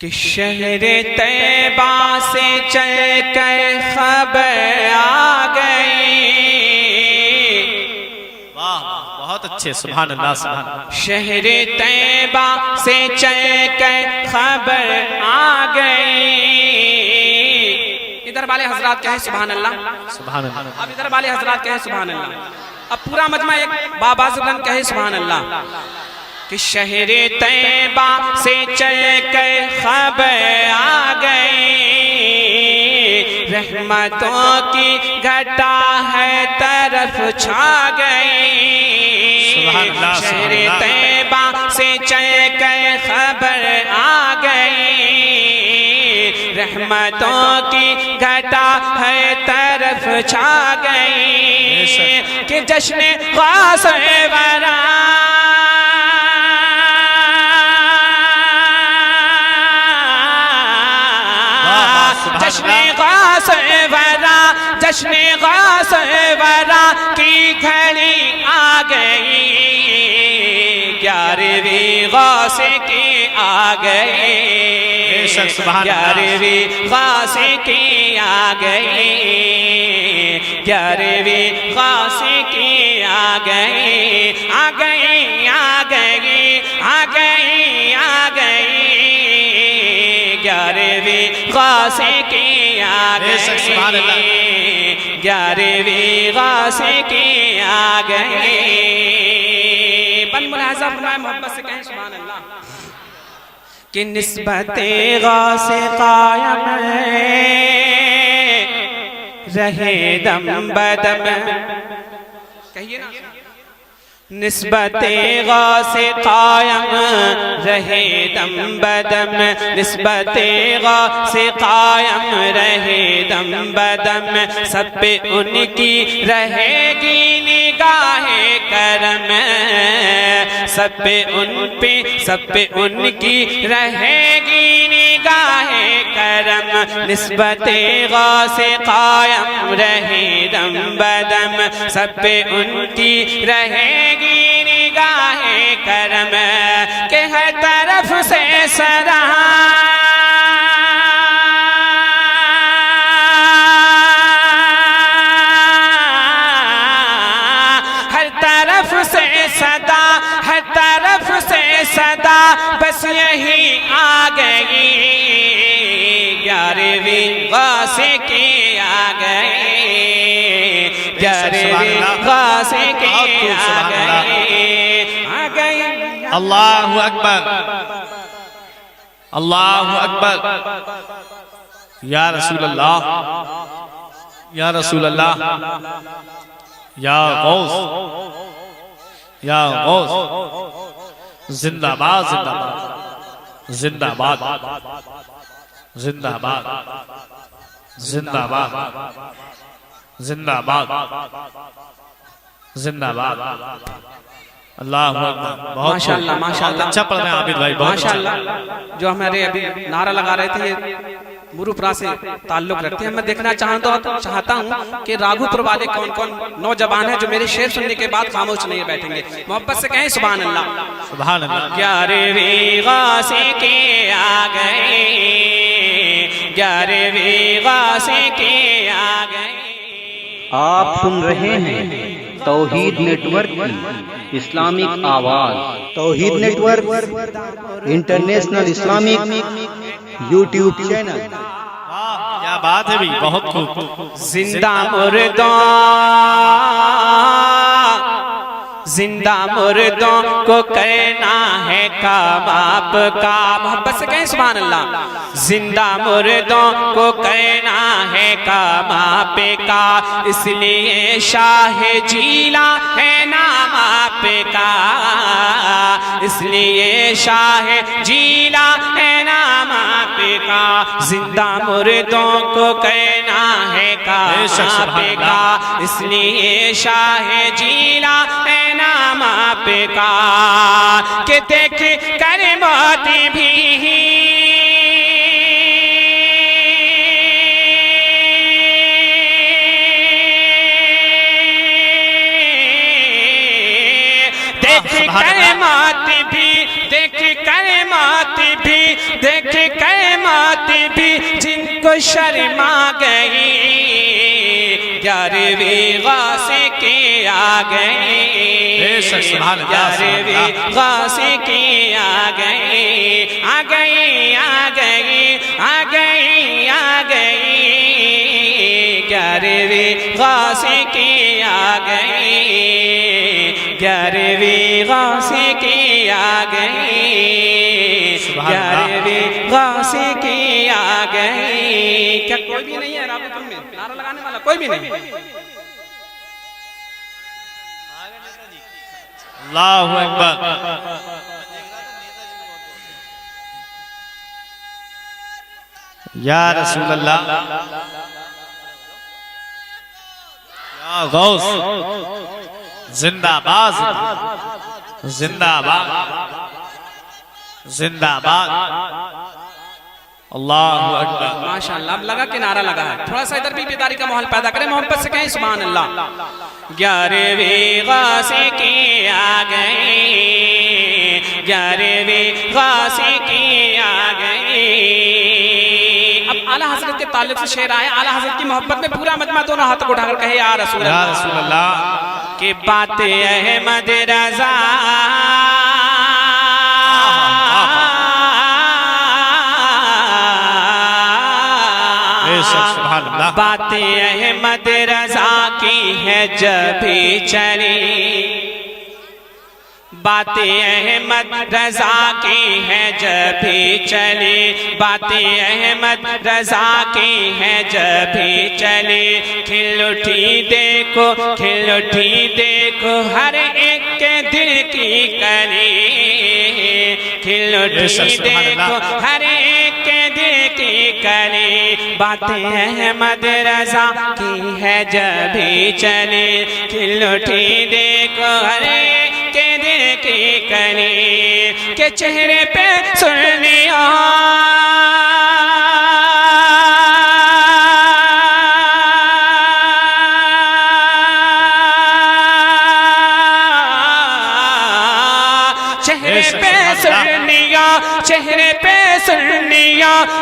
کہ شہر طیبہ سے چل کر خبر آ گئی. واہ بہت اچھے، سبحان اللہ سبحان اللہ. شہر طیبہ سے چل کر خبر آ گئی. ادھر والے حضرات کہیں سبحان اللہ، سبحان اللہ. اب ادھر والے حضرات کہیں سبحان اللہ. اب پورا مجمع ایک باباز بلند کہے سبحان اللہ. کہ شہر طیبہ سے چل کر خبر آ گئی، رحمتوں کی گھٹا ہے طرف چھا گئی. شہر طیبہ سے چل کر خبر آ گئی، رحمتوں کی گھٹا ہے طرف چھا گئی. کہ جشن غاث ورا جشن غاث ورا، جشن غاث ورا کی گھڑی آ گئی. 11ویں غوث کی آ گئی، 11ویں غوث کی آ گئی، 11ویں غوث کی آ گئی. آ گئی آ گئی آ گئی آ گئی، 11ویں غوث کی آ گئی، 11ویں غوث کی آ گئی. بن ملاحظہ فرمائے، محبت سے کہیں سبحان اللہ. کہ نسبت غوث قائم رہے دم بدم. کہیے نا، نسبت غوث قائم رہے دم بدم، نسبت غوث قائم رہے دم بدم. سب پہ ان کی رہے گی نگاہ کرم، سب پہ ان کی رہے گی نگاہ کرم. نسبت غوث قائم رہے دم بدم، سب پہ ان کی رہے گی نگاہ کرم. کہ ہر طرف سے سراہاں صدا، ہر طرف سے صدا بس یہی آ گئی. 11ویں غوث کی آ گئی، 11ویں غوث کی آ گئی. آ گئی. اللہ اکبر، اللہ اکبر. یا رسول اللہ، یا رسول اللہ، یا غوث، یا غوث. زندہ باد زندہ باد زندہ باد زندہ باد زندہ باد زندہ باد زندہ باد. اللہ اکبر. ماشاءاللہ ماشاءاللہ. اچھا پڑھ رہے ہیں عابد بھائی، بہت اچھا. ماشاءاللہ. جو ہمارے ابھی نعرہ لگا رہے تھے یہ مروپرا سے تعلق رکھتے ہیں. میں دیکھنا چاہتا ہوں کہ راگھو پور والے کون کون نوجوان ہیں جو میرے شعر سننے کے بعد خاموش نہیں بیٹھیں گے. محبت سے کہیں سبحان اللہ، سبحان اللہ. 11ویں غوث کی آ گئی، 11ویں غوث کی آ گئی. آپ سن رہے ہیں توحید نیٹ ورک کی اسلامک آواز. Tawheed network international Islamic YouTube channel. کیا بات ہے بھی، بہت خوب. زندہ مردوں، زندہ مردوں کو کرنا ہے کام آپ کا. محبت سے کہیں سبحان اللہ. زندہ مردوں کو کرنا ہے کام آپ کا، اس لیے شاہ جیلا ہے نام آپ کا، اس لیے شاہ جیلا ہے نام آپ کا. زندہ مردوں کو کرنا ہے کام آپ کا، اس لیے شاہ جیلا ہے نام آپ کا. کہ دیکھ کر موت بھی دیکھ کر موت بھی، دیکھ کر قیامت بھی دیکھ قیامت بھی جن کو شرما گئی 11ویں غوث کی آ گئی 11ویں غوث کی آ گئی آ گئی آ گئی آ گئی آ گئی 11ویں غوث کی آ گئی 11ویں غوث کی آ گئی 11ویں غوث کی آ گئی کیا کوئی بھی نہیں ہے رابطہ میں نعرہ لگانے والا کوئی بھی نہیں اللہ اکبر یا رسول اللہ یا غوث زندہ باز زندہ باز زندہ باز اللہ اکبر ماشاءاللہ اب لگا کہ نعرہ لگا ہے تھوڑا سا ادھر بھی بیداری کا ماحول پیدا کریں محبت سے کہیں سبحان اللہ 11ویں غوث کی آ گئی 11ویں غوث کی آ گئی اب اعلیٰ حضرت کے تعلق سے شعر آئے اعلیٰ حضرت کی محبت میں پورا مجمع دونوں ہاتھ کو اٹھا کر کہے یا رسول اللہ کہ بات احمد رضا بات احمد رضا کی ہے جب بھی چلی بات احمد رضا کی ہے جب بھی چلی بات احمد رضا کی ہے جب بھی چلی کھل اٹھی دیکھو ہر ایک کے دل کی کلی کھل اٹھی دیکھو ہر ایک کے دل کی کلی بات احمد رضا کی ہے جب بھی چلی کھل اٹھی دیکھو ہر ایک کے دل کی کلی کہ چہرے پہ سرخیاں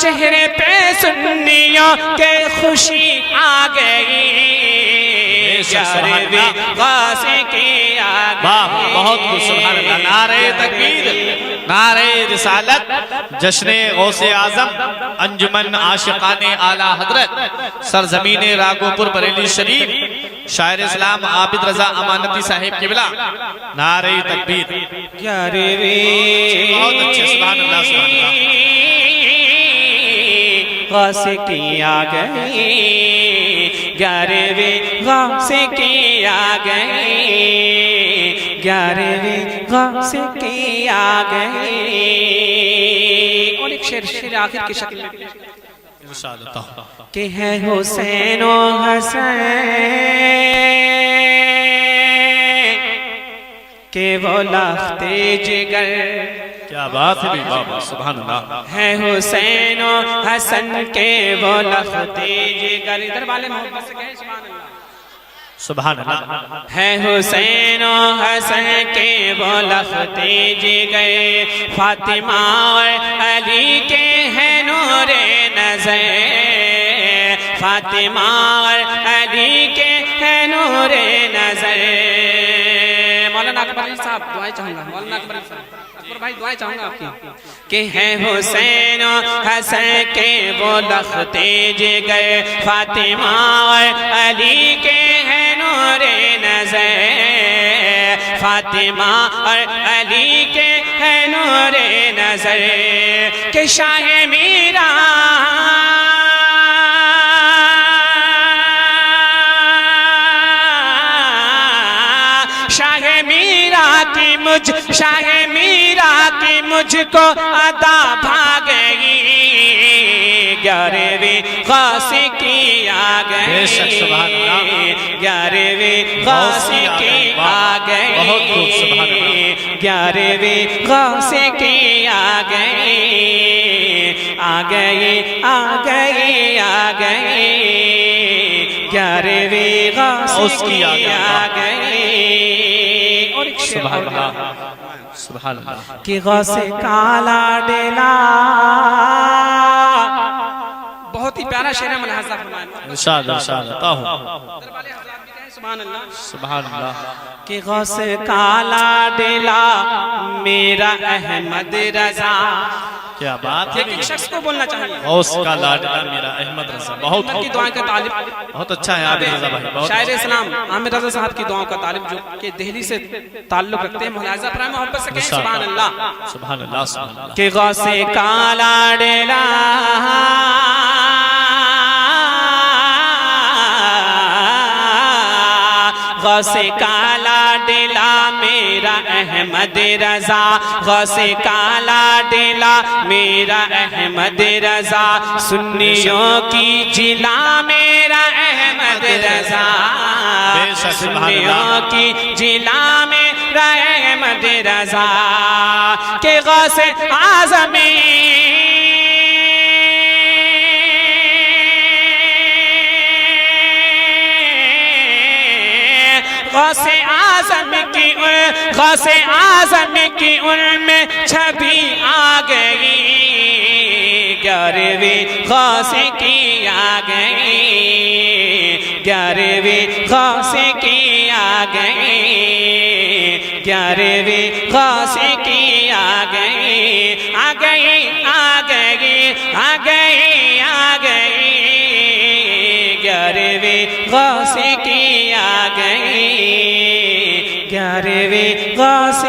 چہرے پہ سنیاں کہ خوشی آ گئی 11ویں غوث کی آ گئی بہت سبحان اللہ نعرہ تکبیر نعرہ رسالت جشن غوث اعظم انجمن عاشقان اعلیٰ حضرت سرزمین راگوپور بریلی شریف شاعر اسلام عابد رضا امانتی صاحب قبلہ نعرہ تکبیر 11ویں بہت اچھے سبحان اللہ غوث کی آ گئی 11ویں غوث کی آ گئی 11ویں غوث کی آ گئی اور ایک شعر آخر کی شکل کہ ہے حسین و حسن کہ وہ لخت جگر کیا بات ہے بابا سبحان اللہ ہے حسین و حسن کے وہ لخت جگر ادھر والے محبت سے کہیں سبحان اللہ ہے حسین و حسن کے وہ لخت جگر فاطمہ اور علی کے ہیں نور نظر فاطمہ اور علی کے ہیں نور نظر مولانا اکبر علی صاحب دعائیں چاہوں گا مولانا اکبر علی صاحب اکبر بھائی دعائیں چاہوں گا آپ کی کہ ہے حسین و حسن کے وہ لخت جگر فاطمہ اور علی کے ہیں نور نظر فاطمہ اور علی کے ہیں نور نظر کہ شاہ میرا شاہ میرا کی مجھ کو عطا بھا گئی 11ویں غوث کی آ گئی 11ویں غوث کی آ گئی 11ویں غوث کی آ گئی آ گئی آ گئی آ گئی 11ویں غوث کی آ گئی اور سبحان اللہ سبحان اللہ کہ غوث کالا ڈیلا. بہت ہی پیارا شعر ہے، ملاحظہ فرمائیں. ارشاد ارشاد عطا ہو. دربارے حضرات بھی کہیں سبحان اللہ. سبحان اللہ. کہ غوث کالا ڈیلا میرا احمد رضا. کیا بات ہے. ایک شخص کو بولنا چاہیے. غوث کا لاڈلا میرا احمد رضا. بہت کی دعائیں کا طالب، بہت اچھا ہے عابد رضا بھائی. بہت شاعر اسلام عامر رضا صاحب کی دعاؤں کا طالب جو کہ دہلی سے تعلق رکھتے ہیں. ملاحظہ فرمائیں محبت سے کہیں سبحان اللہ. سبحان اللہ سبحان اللہ. کہ غوث کالا ڈیلا غوث کالا ڈیلا میرا احمد رضا. غوث کالا ڈیلا میرا احمد رضا. سنیوں کی جلا میرا احمد رضا. سنیوں کی جلا میرا احمد رضا. کہ غوث اعظم غوث اعظم کی ان میں چھبی آ گئی. 11ویں غوث کی آ گئی. 11ویں غوث کی آ گئی. 11ویں غوث کی آ گئی. آ گئی آ گئی آ گئی آ گئی. 11ویں غوث کی آ گئی. 11ویں غوث